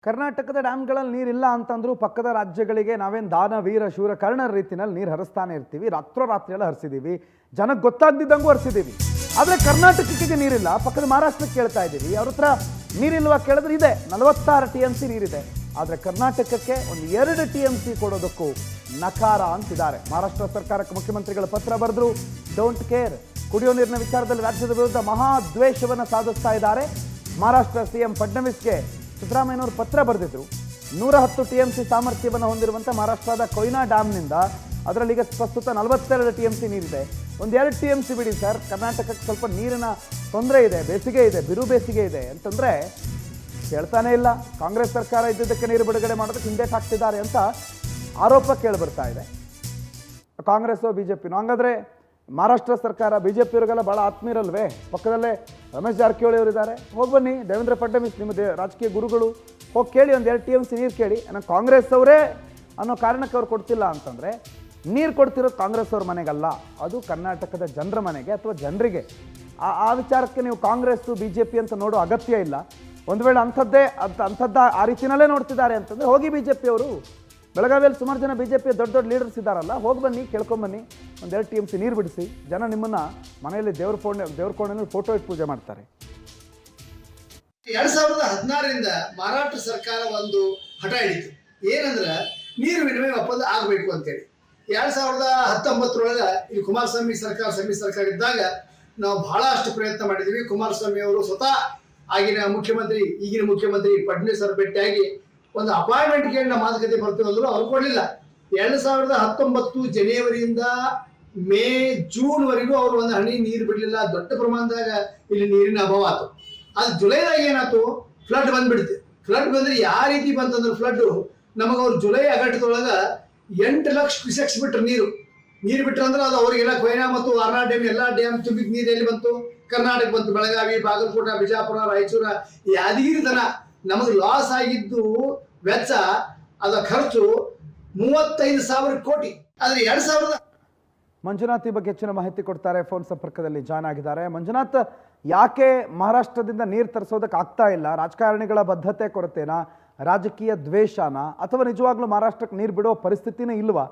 ಕರ್ನಾಟಕದ ಡ್ಯಾಮ್ಗಳಲ್ಲಿ ನೀರಿಲ್ಲ ಅಂತಂದ್ರು ಪಕ್ಕದ ರಾಜ್ಯಗಳಿಗೆ ನಾವೇನು ದಾನ ವೀರ ಶೂರ ಕರ್ಣರ ರೀತಿನಲ್ಲಿ ನೀರು ಹರಿಸ್ತಾನೆ ಇರ್ತೀವಿ. ರಾತ್ರೋರಾತ್ರಿ ಎಲ್ಲ ಹರಿಸಿದ್ದೀವಿ, ಜನಕ್ಕೆ ಗೊತ್ತಾಗ್ದಿದ್ದಂಗೂ ಹರಿಸಿದ್ದೀವಿ. ಆದರೆ ಕರ್ನಾಟಕಕ್ಕೆ ನೀರಿಲ್ಲ, ಪಕ್ಕದ ಮಹಾರಾಷ್ಟ್ರಕ್ಕೆ ಕೇಳ್ತಾ ಇದ್ದೀವಿ. ಅವ್ರ ಹತ್ರ ನೀರಿಲ್ವಾ ಕೇಳಿದ್ರೆ ಇದೆ, 46 TMC ನೀರಿದೆ. ಆದರೆ ಕರ್ನಾಟಕಕ್ಕೆ ಒಂದು 2 TMC ಕೊಡೋದಕ್ಕೂ ನಕಾರ ಅಂತಿದ್ದಾರೆ. ಮಹಾರಾಷ್ಟ್ರ ಸರ್ಕಾರಕ್ಕೆ ಮುಖ್ಯಮಂತ್ರಿಗಳು ಪತ್ರ ಬರೆದ್ರು, ಡೋಂಟ್ ಕೇರ್. ಕುಡಿಯೋ ನೀರಿನ ವಿಚಾರದಲ್ಲಿ ರಾಜ್ಯದ ವಿರುದ್ಧ ಮಹಾದ್ವೇಷವನ್ನು ಸಾಧಿಸ್ತಾ ಇದ್ದಾರೆ. ಮಹಾರಾಷ್ಟ್ರ CM ಫಡ್ನವೀಸ್ಗೆ ಸಿದ್ದರಾಮಯ್ಯನವರು ಪತ್ರ ಬರೆದಿದ್ರು. 110 TMC ಸಾಮರ್ಥ್ಯವನ್ನು ಹೊಂದಿರುವಂಥ ಮಹಾರಾಷ್ಟ್ರದ ಕೊಯ್ನಾ ಡ್ಯಾಮ್ನಿಂದ ಅದರಲ್ಲಿ ಈಗ ಪ್ರಸ್ತುತ 42 TMC ನೀರಿದೆ. ಒಂದು 2 TMC ಬಿಡಿ ಸರ್, ಕರ್ನಾಟಕಕ್ಕೆ ಸ್ವಲ್ಪ ನೀರಿನ ತೊಂದರೆ ಇದೆ, ಬೇಸಿಗೆ ಇದೆ, ಬಿರು ಬೇಸಿಗೆ ಇದೆ ಅಂತಂದರೆ ಕೇಳ್ತಾನೆ ಇಲ್ಲ. ಕಾಂಗ್ರೆಸ್ ಸರ್ಕಾರ ಇದ್ದಿದ್ದಕ್ಕೆ ನೀರು ಬಿಡುಗಡೆ ಮಾಡೋದಕ್ಕೆ ಹಿಂದೇಟು ಹಾಕ್ತಿದ್ದಾರೆ ಅಂತ ಆರೋಪ ಕೇಳಿಬರ್ತಾ ಇದೆ. ಕಾಂಗ್ರೆಸ್ಸು BJPನೂ ಹಂಗಾದ್ರೆ ಮಹಾರಾಷ್ಟ್ರ ಸರ್ಕಾರ BJPಯವರಿಗೆಲ್ಲ ಭಾಳ ಆತ್ಮೀಯರಲ್ವೇ? ಪಕ್ಕದಲ್ಲೇ ರಮೇಶ್ ಜಾರಕಿಹೊಳಿ ಅವರು ಇದ್ದಾರೆ, ಹೋಗಿ ಬನ್ನಿ. ದೇವೇಂದ್ರ ಫಡ್ನವೀಸ್ ನಿಮ್ಮ ರಾಜಕೀಯ ಗುರುಗಳು, ಹೋಗಿ ಕೇಳಿ, ಒಂದು 2 TMC ನೀರು ಕೇಳಿ. ನಾನು ಕಾಂಗ್ರೆಸ್ ಅವರೇ ಅನ್ನೋ ಕಾರಣಕ್ಕೆ ಅವ್ರು ಕೊಡ್ತಿಲ್ಲ ಅಂತಂದರೆ, ನೀರು ಕೊಡ್ತಿರೋದು ಕಾಂಗ್ರೆಸ್ ಅವ್ರ ಮನೆಗಲ್ಲ, ಅದು ಕರ್ನಾಟಕದ ಜನರ ಮನೆಗೆ ಅಥವಾ ಜನರಿಗೆ. ಆ ವಿಚಾರಕ್ಕೆ ನೀವು ಕಾಂಗ್ರೆಸ್ಸು BJP ಅಂತ ನೋಡೋ ಅಗತ್ಯ ಇಲ್ಲ. ಒಂದು ವೇಳೆ ಅಂಥದ್ದು ಆ ರೀತಿಯಲ್ಲೇ ನೋಡ್ತಿದ್ದಾರೆ ಅಂತಂದರೆ ಹೋಗಿ BJP ಅವರು. ಬೆಳಗಾವಿಯಲ್ಲಿ ಸುಮಾರು ಜನ BJP ದೊಡ್ಡ ಲೀಡರ್ಸ್ ಇದ್ದಾರಲ್ಲ, ಹೋಗಿ ಬನ್ನಿ, ಕೇಳ್ಕೊಂಬನ್ನಿ, ಒಂದು 2 TMC ನೀರು ಬಿಡಿಸಿ. ಜನ ನಿಮ್ಮನ್ನು ಮನೆಯಲ್ಲಿ ದೇವ್ರ ಕೋಣೆಯಲ್ಲಿ ಫೋಟೋ ಇಟ್ಟು ಪೂಜೆ ಮಾಡ್ತಾರೆ. 2016ರಿಂದ ಮಹಾರಾಷ್ಟ್ರ ಸರ್ಕಾರ ಒಂದು ಹಠ ಹಿಡಿತು, ಏನಂದ್ರೆ ನೀರು ವಿನಿಮಯ ಒಪ್ಪಂದ ಆಗಬೇಕು ಅಂತೇಳಿ. 2019 ಇಲ್ಲಿ ಕುಮಾರಸ್ವಾಮಿ ಸರ್ಕಾರ ಸಮ್ಮಿಶ್ರ ಸರ್ಕಾರ ಇದ್ದಾಗ ನಾವು ಬಹಳಷ್ಟು ಪ್ರಯತ್ನ ಮಾಡಿದ್ದೀವಿ. ಕುಮಾರಸ್ವಾಮಿ ಅವರು ಸ್ವತಃ ಈಗಿನ ಮುಖ್ಯಮಂತ್ರಿ ಫಡ್ನವೀಸ್ ಅವರು ಭೇಟಿಯಾಗಿ ಒಂದು ಅಪಾಯಿಂಟ್ಮೆಂಟ್ ಕೇಳಿ ನಾವು ಮಾತುಕತೆ ಬರ್ತೀವಿ ಅಂದ್ರು, ಅವ್ರು ಕೊಡಲಿಲ್ಲ. 2019 ಜನವರಿಯಿಂದ ಮೇ ಜೂನ್ ವರೆಗೂ ಅವರು ಒಂದು ಹನಿ ನೀರು ಬಿಡಲಿಲ್ಲ. ದೊಡ್ಡ ಪ್ರಮಾಣದಾಗ ಇಲ್ಲಿ ನೀರಿನ ಅಭಾವ ಆಯ್ತು. ಅದು ಜುಲೈದಾಗ ಏನಾಯ್ತು, ಫ್ಲಡ್ ಬಂದ್ಬಿಡ್ತು. ಫ್ಲಡ್ ಬಂದ್ರೆ ಯಾವ ರೀತಿ ಬಂತಂದ್ರೆ, ಫ್ಲಡ್ ನಮಗೆ ಅವ್ರು ಜುಲೈ ಆಗಸ್ಟ್ದೊಳಗ 8 ಲಕ್ಷ ಕ್ಯೂಸೆಕ್ಸ್ ಬಿಟ್ರು ನೀರು ಬಿಟ್ರು ಅಂದ್ರೆ ಅದು ಅವ್ರಿಗೆಲ್ಲ ಕೊಯ್ನಾ ಮತ್ತು ವಾರಣಾ ಡ್ಯಾಮ್ ಎಲ್ಲ ಡ್ಯಾಮ್ ತುಂಬಿದ ನೀರು ಎಲ್ಲಿ ಬಂತು? ಕರ್ನಾಟಕ ಬಂತು. ಬೆಳಗಾವಿ, ಬಾಗಲಕೋಟೆ, ಬಿಜಾಪುರ, ರಾಯಚೂರ, ಯಾದಗಿರಿ ತನ ನಮಗೆ ಲಾಸ್ ಆಗಿದ್ದು ವೆಚ್ಚ, ಅದ ಖರ್ಚು 35,000 ಕೋಟಿ. ಆದ್ರೆ 2000 ಮಂಜುನಾಥ್ ಈ ಬಗ್ಗೆ ಹೆಚ್ಚಿನ ಮಾಹಿತಿ ಕೊಡ್ತಾರೆ. ಫೋನ್ ಸಂಪರ್ಕದಲ್ಲಿ ಜಾಯ್ನ್ ಆಗಿದ್ದಾರೆ. ಮಂಜುನಾಥ್, ಯಾಕೆ ಮಹಾರಾಷ್ಟ್ರದಿಂದ ನೀರು ತರಿಸೋದಕ್ಕೆ ಆಗ್ತಾ ಇಲ್ಲ? ರಾಜಕಾರಣಿಗಳ ಬದ್ಧತೆ ಕೊರತೆನಾ, ರಾಜಕೀಯ ದ್ವೇಷನ, ಅಥವಾ ನಿಜವಾಗ್ಲೂ ಮಹಾರಾಷ್ಟ್ರಕ್ಕೆ ನೀರು ಬಿಡೋ ಪರಿಸ್ಥಿತಿನೇ ಇಲ್ವಾ?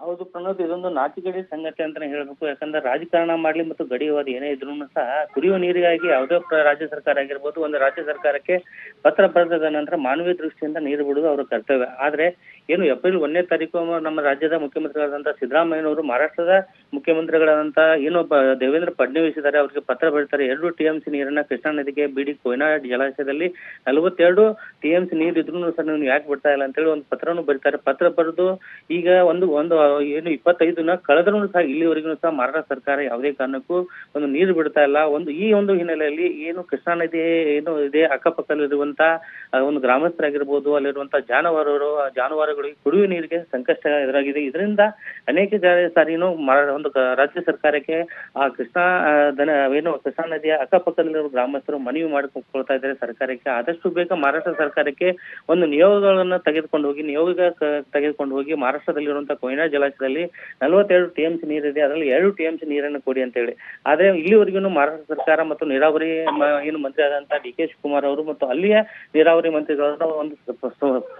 ಹೌದು ಪ್ರಣೋದ್, ಇದೊಂದು ನಾಚಿಕೆಡಿ ಸಂಗತಿ ಅಂತಾನೆ ಹೇಳ್ಬೇಕು. ಯಾಕಂದ್ರೆ ರಾಜಕಾರಣ ಮಾಡ್ಲಿ ಮತ್ತು ಗಡಿವಾದ ಏನೇ ಇದ್ರು ಸಹ ಕುಡಿಯುವ ನೀರಿಗಾಗಿ ಯಾವುದೇ ರಾಜ್ಯ ಸರ್ಕಾರ ಆಗಿರ್ಬೋದು, ಒಂದು ರಾಜ್ಯ ಸರ್ಕಾರಕ್ಕೆ ಪತ್ರ ಬರೆದ ನಂತರ ಮಾನವೀಯ ದೃಷ್ಟಿಯಿಂದ ನೀರು ಬಿಡುವುದು ಅವರ ಕರ್ತವ್ಯ. ಆದ್ರೆ ಏನು ಏಪ್ರಿಲ್ 1ನೇ ತಾರೀಕು ನಮ್ಮ ರಾಜ್ಯದ ಮುಖ್ಯಮಂತ್ರಿಗಳಾದಂತ ಸಿದ್ದರಾಮಯ್ಯನವರು ಮಹಾರಾಷ್ಟ್ರದ ಮುಖ್ಯಮಂತ್ರಿಗಳಾದಂತ ಏನು ದೇವೇಂದ್ರ ಫಡ್ನವೀಸ್ ಇದ್ದಾರೆ, ಅವರಿಗೆ ಪತ್ರ ಬರೀತಾರೆ. 2 TMC ನೀರನ್ನ ಕೃಷ್ಣಾ ನದಿಗೆ ಬಿಡಿ. ಕೊಯ್ನಾ ಜಲಾಶಯದಲ್ಲಿ 42 TMC ನೀರು ಇದ್ರು ಸಹ ನೀವು ಯಾಕೆ ಬಿಡ್ತಾ ಇಲ್ಲ ಅಂತೇಳಿ ಒಂದು ಪತ್ರವನ್ನು ಬರೀತಾರೆ. ಪತ್ರ ಬರೆದು ಈಗ ಒಂದು ಏನು 25 ದಿನ ಕಳೆದ್ರೂ ಸಹ ಇಲ್ಲಿವರೆಗೂ ಸಹ ಮಹಾರಾಷ್ಟ್ರ ಸರ್ಕಾರ ಯಾವುದೇ ಕಾರಣಕ್ಕೂ ಒಂದು ನೀರು ಬಿಡ್ತಾ ಇಲ್ಲ. ಈ ಒಂದು ಹಿನ್ನೆಲೆಯಲ್ಲಿ ಏನು ಕೃಷ್ಣಾ ನದಿ ಏನು ಇದೆ, ಅಕ್ಕಪಕ್ಕದಲ್ಲಿರುವಂತ ಒಂದು ಗ್ರಾಮಸ್ಥರಾಗಿರ್ಬೋದು, ಅಲ್ಲಿರುವಂತ ಜಾನುವಾರುಗಳಿಗೆ ಕುಡಿಯುವ ನೀರಿಗೆ ಸಂಕಷ್ಟ ಎದುರಾಗಿದೆ. ಇದರಿಂದ ಅನೇಕ ಸಾರಿನೂ ಒಂದು ರಾಜ್ಯ ಸರ್ಕಾರಕ್ಕೆ ಆ ಕೃಷ್ಣಾ ನದಿಯ ಅಕ್ಕಪಕ್ಕದಲ್ಲಿರುವ ಗ್ರಾಮಸ್ಥರು ಮನವಿ ಮಾಡಿಕೊಳ್ತಾ ಇದ್ದಾರೆ ಸರ್ಕಾರಕ್ಕೆ. ಆದಷ್ಟು ಬೇಗ ಮಹಾರಾಷ್ಟ್ರ ಸರ್ಕಾರಕ್ಕೆ ಒಂದು ನಿಯೋಗ ತೆಗೆದುಕೊಂಡು ಹೋಗಿ ಮಹಾರಾಷ್ಟ್ರದಲ್ಲಿರುವಂತಹ ಕೊಯ್ನಾ ಜಲಾಶಯದಲ್ಲಿ 42 TMC ನೀರಿದೆ, ಅದರಲ್ಲಿ 2 TMC ನೀರನ್ನು ಕೊಡಿ ಅಂತ ಹೇಳಿ. ಆದ್ರೆ ಇಲ್ಲಿವರೆಗೂ ಮಹಾರಾಷ್ಟ್ರ ಸರ್ಕಾರ ಮತ್ತು ನೀರಾವರಿ ಏನು ಮಂತ್ರಿ ಆದಂತಹ DK ಶಿವಕುಮಾರ್ ಅವರು ಮತ್ತು ಅಲ್ಲಿಯ ನೀರಾವರಿ ಮಂತ್ರಿಗಳನ್ನು ಒಂದು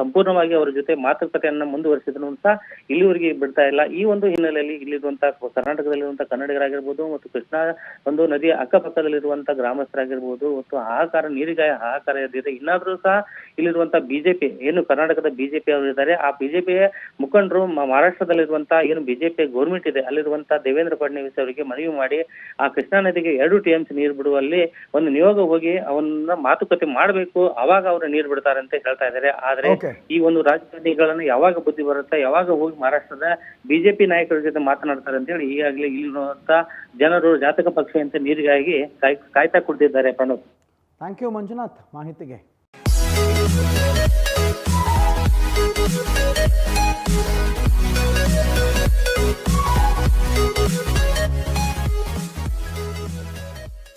ಸಂಪೂರ್ಣವಾಗಿ ಅವರ ಜೊತೆ ಮಾತುಕತೆಯನ್ನ ಮುಂದುವರಿಸಿದ್ರು ಸಹ ಇಲ್ಲಿವರೆಗೆ ಬಿಡ್ತಾ ಇಲ್ಲ. ಈ ಒಂದು ಹಿನ್ನೆಲೆಯಲ್ಲಿ ಇಲ್ಲಿರುವಂತಹ ಕರ್ನಾಟಕದಲ್ಲಿರುವಂತಹ ಕನ್ನಡಿಗರಾಗಿರ್ಬೋದು ಮತ್ತು ಕೃಷ್ಣಾ ಒಂದು ನದಿಯ ಅಕ್ಕಪಕ್ಕದಲ್ಲಿರುವಂತಹ ಗ್ರಾಮಸ್ಥರಾಗಿರ್ಬೋದು ಮತ್ತು ನೀರಿಗಾಗಿ ಹಾಹಾಕಾರ ಎದ್ದಿದೆ. ಇನ್ನಾದ್ರೂ ಸಹ ಇಲ್ಲಿರುವಂತಹ BJP ಏನು ಕರ್ನಾಟಕದ BJP ಅವರು ಇದ್ದಾರೆ, ಆ BJP ಮುಖಂಡರು ಮಹಾರಾಷ್ಟ್ರದಲ್ಲಿರುವಂತಹ ಏನು BJP ಗೌರ್ಮೆಂಟ್ ಇದೆ ಅಲ್ಲಿರುವಂತಹ ದೇವೇಂದ್ರ ಫಡ್ನವೀಸ್ ಅವರಿಗೆ ಮನವಿ ಮಾಡಿ ಆ ಕೃಷ್ಣಾ ನದಿಗೆ 2 TMC ನೀರು ಬಿಡುವಲ್ಲಿ ಒಂದು ನಿಯೋಗ ಹೋಗಿ ಅವನ್ನ ಮಾತುಕತೆ ಮಾಡಬೇಕು, ಅವಾಗ ಅವರು ನೀರು ಬಿಡ್ತಾರೆ ಅಂತ ಹೇಳ್ತಾ ಇದ್ದಾರೆ. ಆದ್ರೆ ಈ ಒಂದು ರಾಜಕಾರಣಿಗಳನ್ನು ಯಾವಾಗ ಬುದ್ಧಿ ಬರುತ್ತೆ, ಯಾವಾಗ ಹೋಗಿ ಮಹಾರಾಷ್ಟ್ರದ BJP ನಾಯಕರ ಜೊತೆ ಮಾತನಾಡ್ತಾರೆ ಅಂತ ಹೇಳಿ ಈಗಾಗಲೇ ಇಲ್ಲಿರುವಂತ ಜನರು ಜಾತಕ ಪಕ್ಷ ಅಂತ ನೀರಿಗಾಗಿ ಕಾಯ್ತಾ ಕುಳಿತಿದ್ದಾರೆ. ಪ್ರಣೋದ್, ಥ್ಯಾಂಕ್ ಯು ಮಂಜುನಾಥ್ ಮಾಹಿತಿಗೆ.